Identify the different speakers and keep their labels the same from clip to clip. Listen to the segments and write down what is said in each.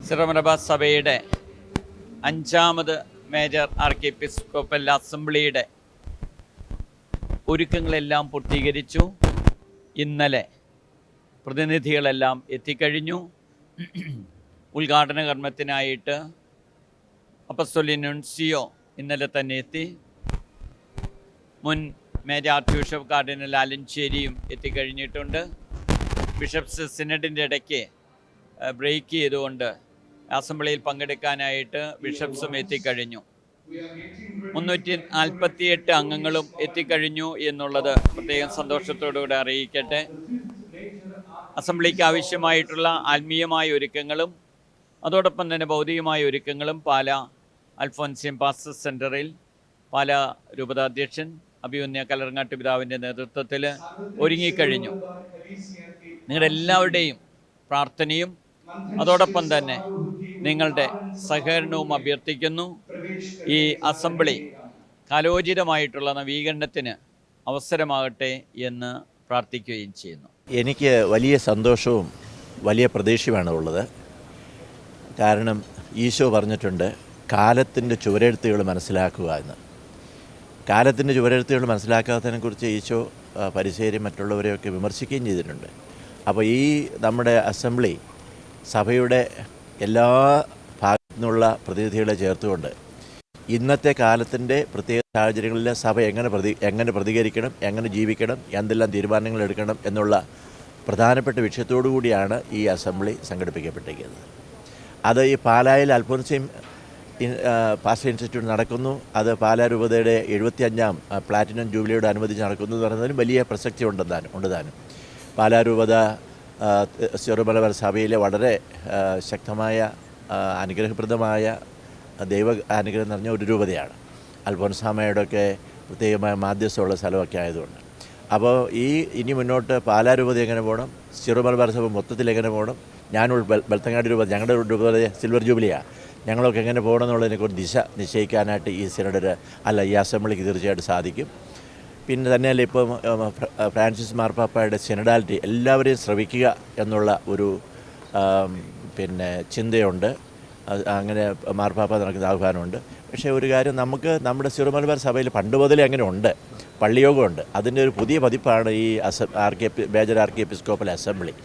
Speaker 1: Syro Malabar സഭയുടെ 5ാമത് major ആർക്കി episcopal അസംബ്ലിയുടെ ഒരുക്കങ്ങളെല്ലാം പൂർത്തീകരിച്ചു. ഇന്നലെ പ്രതിനിധികളെല്ലാം എത്തിക്കഴിഞ്ഞു. ഉദ്ഘാടന കർമ്മത്തിനായിട്ട് അപ്പസ്തോലിക് നുൻസിയോ ഇന്നലെ തന്നെ എത്തി. മുൻ മേജർ ആർച്ച് ബിഷപ്പ് കാർഡിനൽ ആലഞ്ചേരിയും എത്തിക്കഴിഞ്ഞിട്ടുണ്ട്. ബിഷപ്സ് സിനഡിൻ്റെ ഇടയ്ക്ക് ബ്രേക്ക് ചെയ്തുകൊണ്ട് അസംബ്ലിയിൽ പങ്കെടുക്കാനായിട്ട് ബിഷപ്സും എത്തിക്കഴിഞ്ഞു. 348 അംഗങ്ങളും എത്തിക്കഴിഞ്ഞു എന്നുള്ളത് പ്രത്യേകം സന്തോഷത്തോടുകൂടി അറിയിക്കട്ടെ. അസംബ്ലിക്ക് ആവശ്യമായിട്ടുള്ള ആത്മീയമായ ഒരുക്കങ്ങളും അതോടൊപ്പം തന്നെ ഭൗതികമായ ഒരുക്കങ്ങളും പാലാ അൽഫോൻസിയം പാസ്റ്റർ സെൻറ്ററിൽ പാലാ രൂപതാധ്യക്ഷൻ അഭിമന്യ കല്ലറങ്ങാട്ട് പിതാവിൻ്റെ നേതൃത്വത്തിൽ ഒരുങ്ങിക്കഴിഞ്ഞു. നിങ്ങളുടെ എല്ലാവരുടെയും പ്രാർത്ഥനയും അതോടൊപ്പം തന്നെ നിങ്ങളുടെ സഹകരണവും അഭ്യർത്ഥിക്കുന്നു. ഈ അസംബ്ലി കാലോചിതമായിട്ടുള്ള നവീകരണത്തിന് അവസരമാകട്ടെ എന്ന് പ്രാർത്ഥിക്കുകയും ചെയ്യുന്നു.
Speaker 2: എനിക്ക് വലിയ സന്തോഷവും വലിയ പ്രതീക്ഷയുമാണ് ഉള്ളത്. കാരണം ഈശോ പറഞ്ഞിട്ടുണ്ട്, കാലത്തിൻ്റെ ചുവരെഴുത്തുകൾ മനസ്സിലാക്കുക എന്ന്. കാലത്തിൻ്റെ ചുവരെഴുത്തുകൾ മനസ്സിലാക്കാത്തതിനെക്കുറിച്ച് ഈശോ പരിസേരും മറ്റുള്ളവരെയൊക്കെ വിമർശിക്കുകയും ചെയ്തിട്ടുണ്ട്. അപ്പോൾ ഈ നമ്മുടെ അസംബ്ലി സഭയുടെ എല്ലാ ഭാഗത്തു നിന്നുള്ള പ്രതിനിധികളെ ചേർത്തുകൊണ്ട് ഇന്നത്തെ കാലത്തിൻ്റെ പ്രത്യേക സാഹചര്യങ്ങളിൽ സഭ എങ്ങനെ പ്രതികരിക്കണം, എങ്ങനെ ജീവിക്കണം, എന്തെല്ലാം തീരുമാനങ്ങൾ എടുക്കണം എന്നുള്ള പ്രധാനപ്പെട്ട വിഷയത്തോടു കൂടിയാണ് ഈ അസംബ്ലി സംഘടിപ്പിക്കപ്പെട്ടിരിക്കുന്നത്. അത് ഈ പാലായിൽ അൽഫോൻസിയം പാസ്റ്റർ ഇൻസ്റ്റിറ്റ്യൂട്ട് നടക്കുന്നു. അത് പാലാ രൂപതയുടെ 75ാം പ്ലാറ്റിനം ജൂബിലിയോട് അനുബന്ധിച്ച് നടക്കുന്നു എന്ന് പറയുന്നതിന് വലിയ പ്രസക്തി ഉണ്ട് താനും. പാലാ രൂപത സിറോ മലബാർ സഭയിലെ വളരെ ശക്തമായ അനുഗ്രഹപ്രദമായ ദൈവ അനുഗ്രഹം നിറഞ്ഞ ഒരു രൂപതയാണ്. അൽഫോൻസാമയുടെയൊക്കെ പ്രത്യേകമായ മാധ്യസ്ഥമുള്ള സ്ഥലമൊക്കെ ആയതുകൊണ്ട്. അപ്പോൾ ഇനി മുന്നോട്ട് പാലാ രൂപത എങ്ങനെ പോകണം, സിറോ മലബാർ സഭ മൊത്തത്തിൽ എങ്ങനെ പോകണം, ഞാനുള്ള ബെൽത്തങ്ങാടി രൂപത, ഞങ്ങളുടെ രൂപത സിൽവർ ജൂബിലിയാണ്, ഞങ്ങളൊക്കെ എങ്ങനെ പോകണം എന്നുള്ളതിനെക്കുറിച്ച് ദിശ നിശ്ചയിക്കാനായിട്ട് ഈ അസംബ്ലിക്ക് തീർച്ചയായിട്ടും സാധിക്കും. പിന്നെ തന്നെയല്ല, ഇപ്പം ഫ്രാൻസിസ് മാർപ്പാപ്പയുടെ സിനഡാലിറ്റി എല്ലാവരെയും ശ്രവിക്കുക എന്നുള്ള ഒരു ചിന്തയുണ്ട്. അങ്ങനെ മാർപ്പാപ്പ നടക്കുന്ന ആഹ്വാനമുണ്ട്. പക്ഷേ ഒരു കാര്യം, നമ്മുടെ സിറോ മലബാർ സഭയിൽ പണ്ട് മുതലേ അങ്ങനെ ഉണ്ട്, പള്ളിയോഗമുണ്ട്. അതിൻ്റെ ഒരു പുതിയ പതിപ്പാണ് ഈ മേജർ ആർക്കി എപ്പിസ്കോപ്പൽ അസംബ്ലി.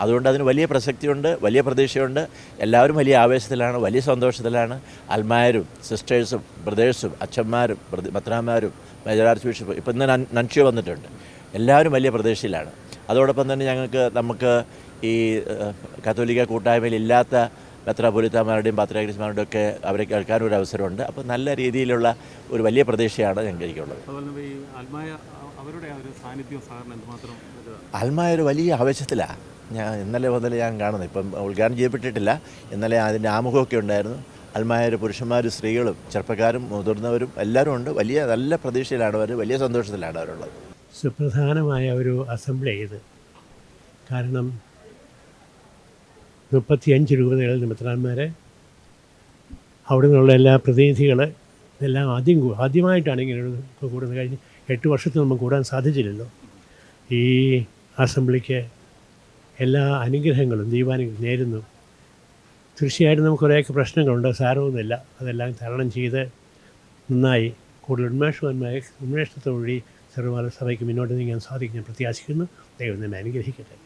Speaker 2: അതുകൊണ്ട് അതിന് വലിയ പ്രസക്തിയുണ്ട്, വലിയ പ്രതീക്ഷയുണ്ട്. എല്ലാവരും വലിയ ആവേശത്തിലാണ്, വലിയ സന്തോഷത്തിലാണ്. അൽമായരും സിസ്റ്റേഴ്സും ബ്രദേഴ്സും അച്ഛന്മാരും മെത്രാന്മാരും മേജർ ആർച്ച് ബിഷപ്പ് ഇപ്പം ഇന്ന് നൻഷ്യോ വന്നിട്ടുണ്ട്. എല്ലാവരും വലിയ പ്രതീക്ഷയിലാണ്. അതോടൊപ്പം തന്നെ നമുക്ക് ഈ കത്തോലിക്ക കൂട്ടായ്മയിൽ ഇല്ലാത്ത മെത്രാപ്പൊലീത്താമാരുടെയും പാത്രിയാർക്കീസുമാരുടെയും ഒക്കെ അവരെ കേൾക്കാനൊരു അവസരമുണ്ട്. അപ്പോൾ നല്ല രീതിയിലുള്ള ഒരു വലിയ പ്രതീക്ഷയാണ് ഞങ്ങൾക്കുള്ളത്. അൽമായ ഒരു വലിയ ആവേശത്തിലാണ്. ഇന്നലെ മുതൽ ഞാൻ കാണുന്നത്. ഇപ്പം ഉദ്ഘാടനം ചെയ്യപ്പെട്ടിട്ടില്ല. ഇന്നലെ അതിൻ്റെ ആമുഖമൊക്കെ ഉണ്ടായിരുന്നു. അൽമായർ പുരുഷന്മാരും സ്ത്രീകളും ചെറുപ്പക്കാരും മുതിർന്നവരും എല്ലാവരും ഉണ്ട്. നല്ല പ്രതീക്ഷയിലാണ് അവർ, വലിയ സന്തോഷത്തിലാണ് അവരുള്ളത്.
Speaker 3: സുപ്രധാനമായ ഒരു അസംബ്ലി ഇത്. കാരണം 35 രൂപതകളിൽ മെത്രാന്മാരെ, അവിടെ നിന്നുള്ള എല്ലാ പ്രതിനിധികൾ ഇതെല്ലാം ആദ്യമായിട്ടാണ് ഇങ്ങനെ കൂടുന്നത്. കഴിഞ്ഞ് 8 വർഷത്തിൽ നമുക്ക് കൂടാൻ സാധിച്ചില്ലല്ലോ. ഈ അസംബ്ലിക്ക് എല്ലാ അനുഗ്രഹങ്ങളും ദൈവാനുഗ്രഹം നേരുന്നു. തീർച്ചയായിട്ടും നമുക്ക് കുറേയൊക്കെ പ്രശ്നങ്ങളുണ്ട്, സാരമൊന്നുമില്ല. അതെല്ലാം തരണം ചെയ്ത് നന്നായി കൂടുതൽ ഉന്മേഷത്തോടുകൂടി സിറോ മലബാർ സഭയ്ക്ക് മുന്നോട്ട് നീങ്ങാൻ സാധിക്കും ഞാൻ പ്രത്യാശിക്കുന്നു. ദൈവം തന്നെ അനുഗ്രഹിക്കട്ടെ.